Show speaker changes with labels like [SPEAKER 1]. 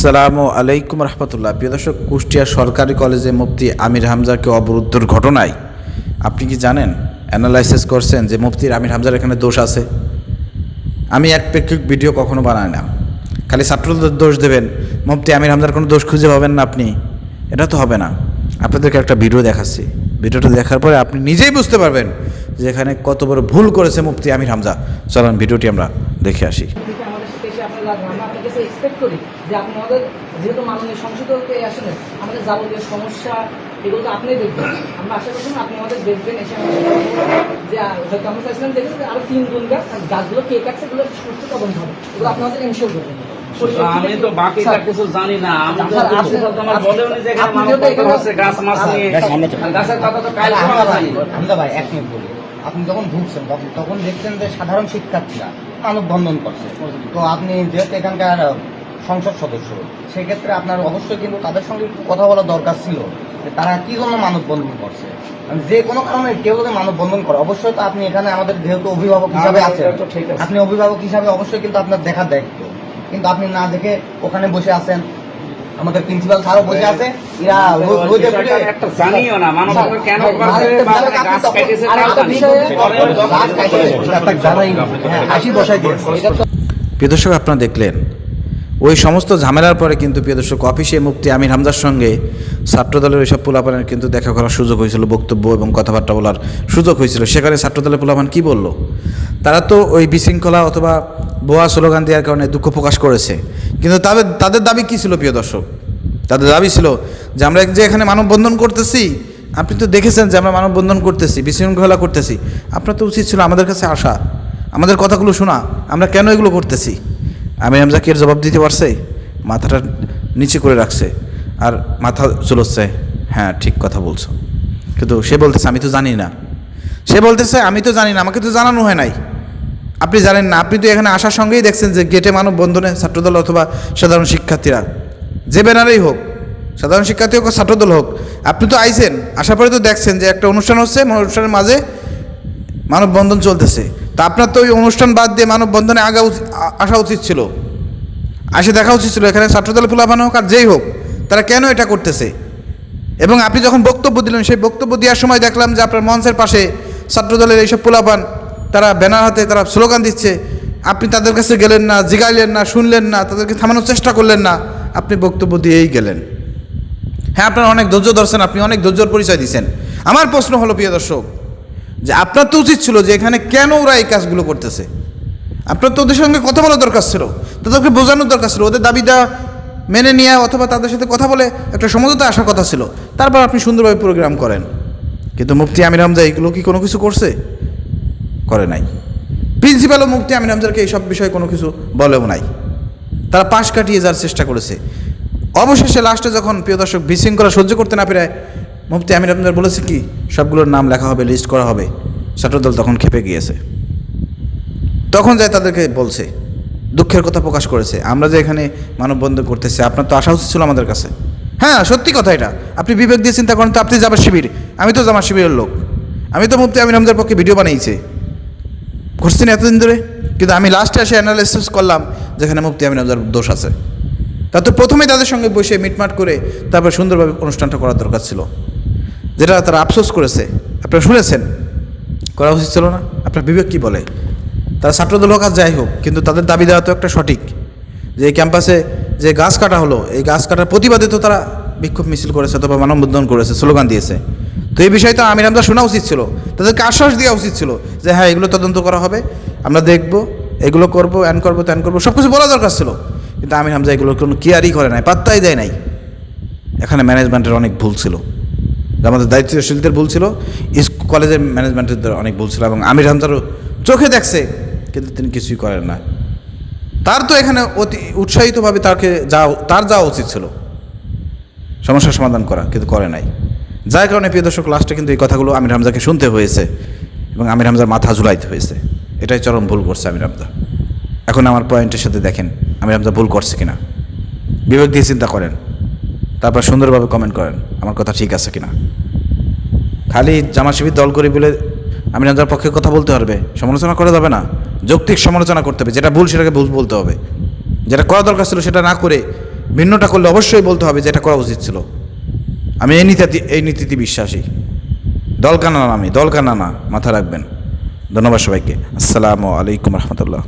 [SPEAKER 1] আসসালামু আলাইকুম রহমতুল্লাহ। প্রিয় দর্শক, কুষ্টিয়া সরকারি কলেজে মুফতি আমির হামজাকে অবরুদ্ধর ঘটনায় আপনি কি জানেন, অ্যানালাইসিস করছেন যে মুফতির আমির হামজার এখানে দোষ আছে? আমি একপেক্ষিক ভিডিও কখনো বানাই না, খালি ছাত্রদের দোষ দেবেন, মুফতি আমির হামজার কোনো দোষ খুঁজে পাবেন না আপনি, এটা তো হবে না। আপনাদেরকে একটা ভিডিও দেখাচ্ছি, ভিডিওটা দেখার পরে আপনি নিজেই বুঝতে পারবেন যে এখানে কত বড় ভুল করেছে মুফতি আমির হামজা। চলুন ভিডিওটি আমরা দেখে আসি।
[SPEAKER 2] এক্সপেক্ট করি যে আপনি আমাদের যেহেতু মাননীয় সংসদকে আসলে আমাদের যাবতীয় সমস্যা এগুলো তো আপনি দেখবেন, আমরা আশা করছি আপনি আমাদের দেখবেন, এসে যে হয়তো আমরা চাইছিলাম দেখবেন আরো 3 গুণ গাছগুলো কে কাটছে এগুলো সুস্থ তদন্ত হবে, এগুলো আপনি আমাদের এনশিওর করবেন।
[SPEAKER 3] আমি তো বাকিটা কিছু জানি না, আমার বলেওনি যে গাছের কথা তো কাল
[SPEAKER 4] আমরা ভাই এক মিনিট বলি, আপনি যখন ঢুকছেন তখন দেখছেন যে সাধারণ শিক্ষার্থীরা মানববন্ধন করছে, তো আপনি যেহেতু এখানকার সংসদ সদস্য, সেক্ষেত্রে আপনার অবশ্যই কিন্তু তাদের সঙ্গে একটু কথা বলা দরকার ছিল যে তারা কি জন্য মানববন্ধন করছে। যে কোনো কারণে কেউ যদি মানববন্ধন করে, অবশ্যই তো আপনি এখানে আমাদের যেহেতু অভিভাবক হিসাবে আছেন, আপনি অভিভাবক হিসাবে অবশ্যই কিন্তু আপনার দেখার দায়িত্ব, কিন্তু আপনি না দেখে ওখানে বসে আছেন। আমাদের প্রিন্সিপাল স্যারও বসে আছে, এরা
[SPEAKER 3] একটা জানিও না মানববন্ধন কেন করছে বা গাছ কেটেছে
[SPEAKER 1] প্রিয় দর্শক, আপনারা দেখলেন ওই সমস্ত ঝামেলার পরে কিন্তু প্রিয় দর্শক অফিসে মুফতি আমির হামজার সঙ্গে ছাত্রদলের ওইসব পোলাপানের কিন্তু দেখা করার সুযোগ হয়েছিল, বক্তব্য এবং কথাবার্তা বলার সুযোগ হয়েছিল। সেখানে ছাত্রদলের পোলাপান কি বলল? তারা তো ওই বিশৃঙ্খলা অথবা বোয়া স্লোগান দেওয়ার কারণে দুঃখ প্রকাশ করেছে, কিন্তু তাদের দাবি কী ছিল প্রিয় দর্শক? তাদের দাবি ছিল যে আমরা যে এখানে মানববন্ধন করতেছি, আপনি তো দেখেছেন যে আমরা মানববন্ধন করতেছি, বিশৃঙ্খলা করতেছি, আপনার তো উচিত ছিল আমাদের কাছে আসা, আমাদের কথাগুলো শোনা, আমরা কেন এগুলো করতেছি। আমির হামজা কি এর জবাব দিতে পারছে? মাথাটা নিচে করে রাখছে আর মাথা চুলোচ্ছে, হ্যাঁ ঠিক কথা বলছো, কিন্তু সে বলতেছে আমি তো জানি না। সে বলতেছে আমি তো জানি না, আমাকে তো জানানো হয় নাই। আপনি জানেন না, আপনি তো এখানে আসার সঙ্গেই দেখছেন যে গেটে মানববন্ধনে ছাত্রদল অথবা সাধারণ শিক্ষার্থীরা, যে ব্যানারেই হোক, সাধারণ শিক্ষার্থী হোক ছাত্রদল হোক, আপনি তো আইছেন, আসার পরে তো দেখছেন যে একটা অনুষ্ঠান হচ্ছে, অনুষ্ঠানের মাঝে মানববন্ধন চলতেছে। তা আপনার তো ওই অনুষ্ঠান বাদ দিয়ে মানববন্ধনে আসা উচিত ছিল, আসে দেখা উচিত ছিল এখানে ছাত্রদল পোলাপান হোক আর যেই হোক, তারা কেন এটা করতেছে। এবং আপনি যখন বক্তব্য দিলেন, সেই বক্তব্য দেওয়ার সময় দেখলাম যে আপনার মঞ্চের পাশে ছাত্রদলের এইসব পোলাপান তারা ব্যানার হাতে তারা স্লোগান দিচ্ছে, আপনি তাদের কাছে গেলেন না, জিগাইলেন না, শুনলেন না, তাদেরকে থামানোর চেষ্টা করলেন না, আপনি বক্তব্য দিয়েই গেলেন। হ্যাঁ, আপনারা অনেক ধৈর্য ধরছেন, আপনি অনেক ধৈর্যর পরিচয় দিচ্ছেন। আমার প্রশ্ন হলো প্রিয় দর্শক, যে আপনার তো উচিত ছিল যে এখানে কেন ওরা এই কাজগুলো করতেছে, আপনার তো ওদের সঙ্গে কথা বলা দরকার ছিল, তাদেরকে বোঝানোর দরকার ছিল, ওদের দাবিটা মেনে নিয়ে অথবা তাদের সাথে কথা বলে একটা সমঝোতা আসার কথা ছিল, তারপর আপনি সুন্দরভাবে প্রোগ্রাম করেন। কিন্তু মুফতি আমির হামজা এইগুলো কি কোনো কিছু করছে? করে নাই। প্রিন্সিপালও মুফতি আমির হামজাকে এইসব বিষয়ে কোনো কিছু বলেও নাই, তারা পাশ কাটিয়ে যাওয়ার চেষ্টা করেছে। অবশেষে লাস্টে যখন প্রিয় দর্শক বিশৃঙ্খলা সহ্য করতে না পেরে মুফতি আমির হামজা বলেছে কি সবগুলোর নাম লেখা হবে, লিস্ট করা হবে, ছাত্রদল তখন খেপে গিয়েছে। তখন যায় তাদেরকে বলছে, দুঃখের কথা প্রকাশ করেছে, আমরা যে এখানে মানববন্ধন করতেছি, আপনার তো আসা উচিত ছিল আমাদের কাছে। হ্যাঁ সত্যি কথা এটা, আপনি বিবেক দিয়ে চিন্তা করেন তো, আপনি জামাত শিবির, আমি তো জামাত শিবিরের লোক, আমি তো মুফতি আমির হামজার পক্ষে ভিডিও বানিয়েছি, করছি না এতদিন ধরে, কিন্তু আমি লাস্টে এসে অ্যানালাইসিস করলাম যেখানে মুফতি আমির হামজার দোষ আছে। তা তো প্রথমেই তাদের সঙ্গে বসে মিটমাট করে তারপর সুন্দরভাবে অনুষ্ঠানটা করার দরকার ছিল, যেটা তারা আফসোস করেছে। আপনারা শুনেছেন, করা উচিত ছিল না? আপনার বিবেক কী বলে? তারা ছাত্রদল হোক আর যাই হোক, কিন্তু তাদের দাবি দেওয়া তো একটা সঠিক, যে এই ক্যাম্পাসে যে গাছ কাটা হলো, এই গাছ কাটার প্রতিবাদে তো তারা বিক্ষোভ মিছিল করেছে অথবা মানববন্ধন করেছে, স্লোগান দিয়েছে। তো এই বিষয়টা আমির হামজা শোনা উচিত ছিল, তাদেরকে আশ্বাস দেওয়া উচিত ছিল যে হ্যাঁ এগুলো তদন্ত করা হবে, আমরা দেখব, এগুলো করবো, অ্যান করবো, ত্যান করবো, সব কিছু বলা দরকার ছিল। কিন্তু আমির হামজা এগুলোর কোনো কেয়ারই করে নাই, পাত্তাই দেয় নাই। এখানে ম্যানেজমেন্টের অনেক ভুল ছিল, আমাদের দায়িত্বশীলদের ভুল ছিল, কলেজের ম্যানেজমেন্টের অনেক ভুল ছিল, এবং আমির হামজারও চোখে দেখছে, কিন্তু তিনি কিছুই করেন না। তার তো এখানে অতি উৎসাহিতভাবে তার যাওয়া উচিত ছিল সমস্যার সমাধান করা, কিন্তু করে নাই। যার কারণে প্রিয় দর্শক লাস্টে কিন্তু এই কথাগুলো আমির হামজাকে শুনতে হয়েছে এবং আমির হামজার মাথা ঝুলাইতে হয়েছে। এটাই চরম ভুল করছে আমির হামজা। এখন আমার পয়েন্টের সাথে দেখেন আমির হামজা ভুল করছে কিনা, বিবেক দিয়ে চিন্তা করেন, তারপর সুন্দরভাবে কমেন্ট করেন আমার কথা ঠিক আছে কিনা। খালি জামাত শিবির দল করি বলে আমির হামজার পক্ষে কথা বলতে পারবে, সমালোচনা করা যাবে না, যৌক্তিক সমালোচনা করতে হবে, যেটা ভুল সেটাকে ভুল বলতে হবে, যেটা করা দরকার ছিল সেটা না করে ভিন্নটা করলে অবশ্যই বলতে হবে যে এটা করা উচিত ছিল। আমি এই নীতিতে বিশ্বাসী। দলকানা না, আমি দলকানা না, মাথা রাখবেন। ধন্যবাদ সবাইকে। আসসালামু আলাইকুম রহমতুল্লাহ।